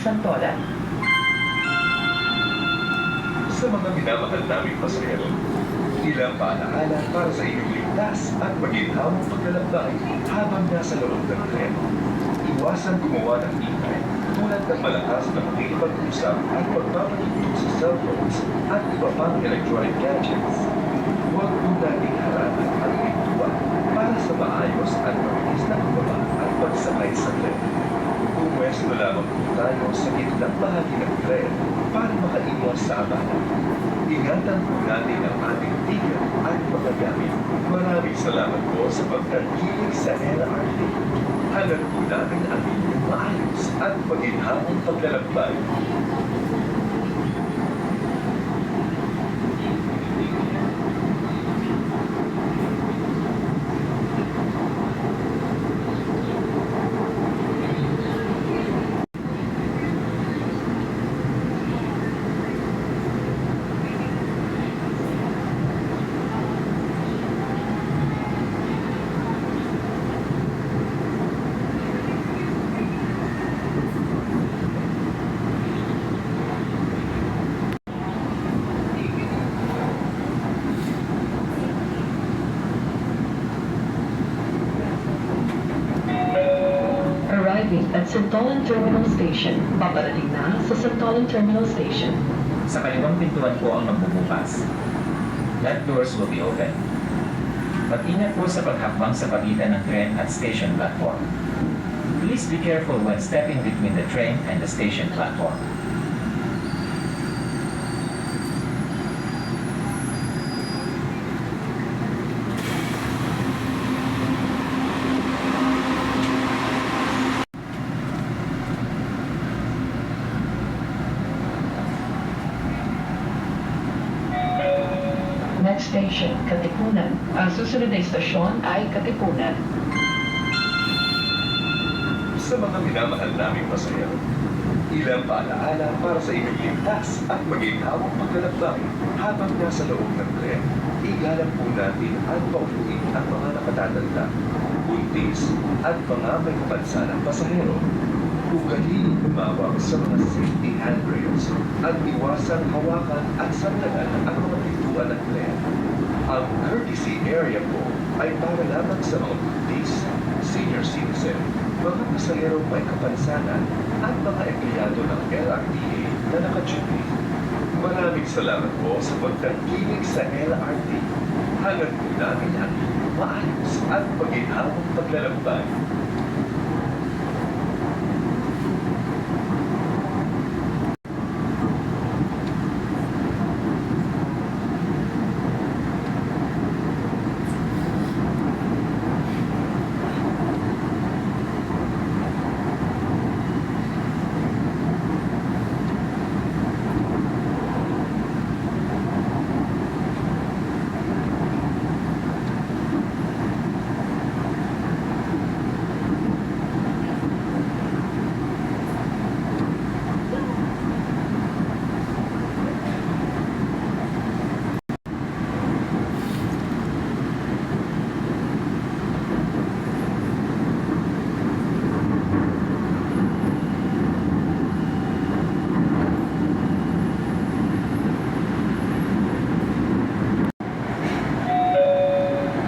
Santolan. Sa mga minamahal naming pasahero, ilang paalaala para sa inyong ligtas at maginhawang paglalakbay habang nasa loob ng tren. Iwasan gumawa ng ingay tulad ng malakas na pakikipag-usap at pagpapatugtog sa cellphones at iba pang electronic gadgets. Huwag po nating harapan ang pintuan para sa maayos at mabilis na pagbaba at pagsakay sa tren. Pumwesto lamang po tayo sa gitnang bahagi ng tren para makaiwas sa abala. Ingatan po natin ang ating ticket at mga gamit. Maraming salamat po sa pagtangkilik sa LRT. Hangad po namin ang inyong maayos at maginhawang paglalakbay. Arriving at Santolan Terminal Station. Paparating na sa Santolan Terminal Station. Sa kaliwang pintuan po ang magbubukas. That doors will be open. Mag-ingat po sa paghakbang sa pagitan ng tren at station platform. Please be careful when stepping between the train and the station platform. Next station, Katipunan. Ang susunod na istasyon ay Katipunan. Sa mga minamahal naming pasahero, ilang paalaala para sa inyong ligtas at maginhawang paglalakbay habang nasa loob ng tren. Igalang po natin at paupuin ang mga nakatatanda, buntis at mga may kapansanang pasahero. Ugalin umawak sa mga safety handrails at iwasang hawakan at sandalan ang mga pintuan ng tren. Ang courtesy area po ay para lamang sa mga buntis, senior citizen, mga pasahero may kapansanan at mga empleyado ng LRTA na naka-duty. Maraming salamat po sa pagtangkilik sa LRT. Hangad po namin ang inyong maayos at maginhawang paglalakbay.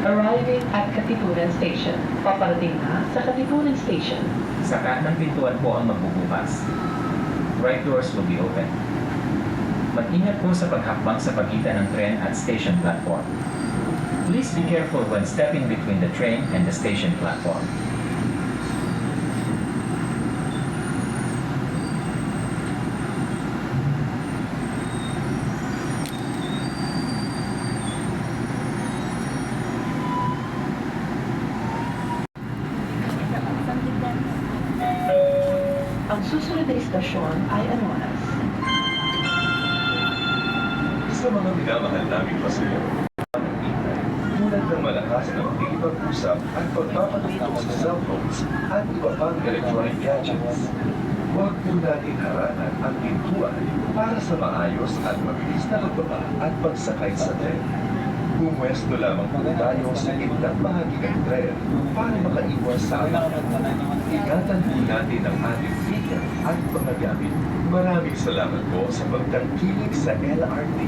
Arriving at Katipunan Station. Paparating na sa Katipunan Station. Sa kanang pintuan po ang magbubukas. Right doors will be open. Mag-ingat po sa paghakbang sa pagitan ng tren at station platform. Please be careful when stepping between the train and the station platform. Ang susunod na istasyon ay Anonas. Sa mga minamahal naming pasahero, tulad ng malakas na pakikipag-usap at pagpapatugtog sa cellphones at iba pang electronic gadgets. Huwag po natin haranan ang pintuan para sa maayos at mabilis na pagbaba at pagsakay sa tren. Pumwesto lamang po tayo sa gitnang bahagi ng tren para makaiwas sa abala. Ingatan po natin ang ating ticket at mga gamit. Maraming salamat po sa pagtangkilik sa LRT.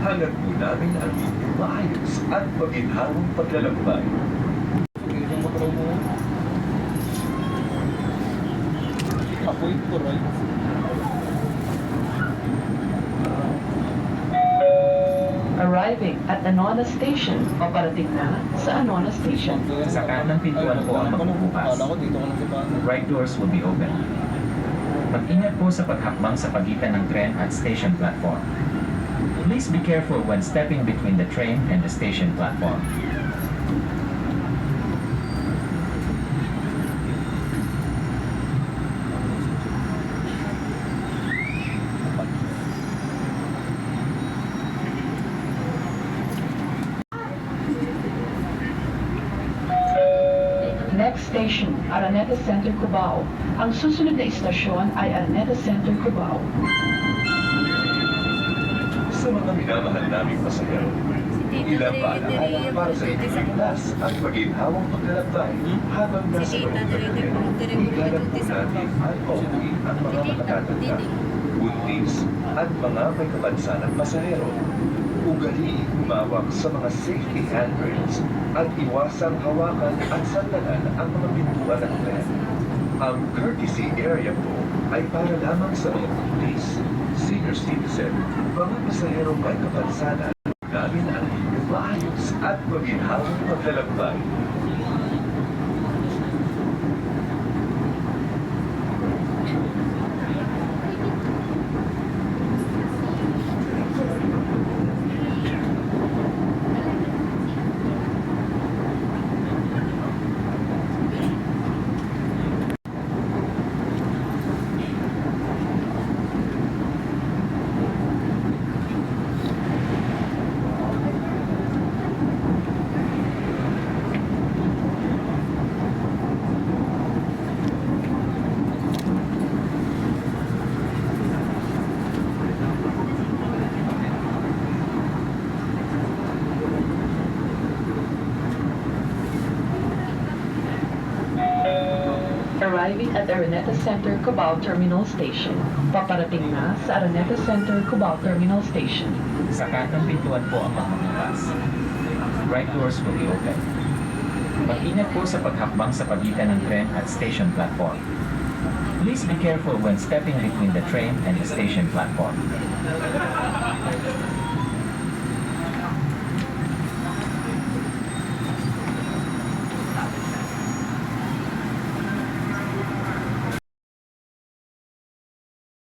Hangat po namin ang inyong maayos at maginhawang paglalakbay. Apoy ko, right? Arriving at Anona Station. Paparating na sa Anona Station. Sa kanang pintuan po ang magbubukas. Kala ko dito ko na si Paano. Right doors will be open. Mag-ingat po sa paghakbang sa pagitan ng tren at station platform. Please be careful when stepping between the train and the station platform. Next station, Araneta Center, Cubao. Ang susunod na istasyon ay Araneta Center, Cubao. Sa mga minamahal naming pasahero, ilang paalaala para sa inyong ligtas at maginhawang paglalakbay habang nasa loob ng tren. Igalap po natin at pauwiin ang mga makatatanda, buntis at mga may kapansanang pasahero. Ugaliing humawak sa mga safety handrails at iwasang hawakan at sandalan ang mga pintuan ng tren. Ang courtesy area po ay para lamang sa mga buntis, senior citizen, mga pasahero may kapansanan. Namin ang inyong maayos at maginhawang paglalakbay. Arriving at Araneta Center, Cubao Terminal Station. Paparating na sa Araneta Center, Cubao Terminal Station. Sa kanang pintuan po ang magbubukas. Right doors will be open. Mag-ingat po sa paghakbang sa pagitan ng tren at station platform. Please be careful when stepping between the train and the station platform.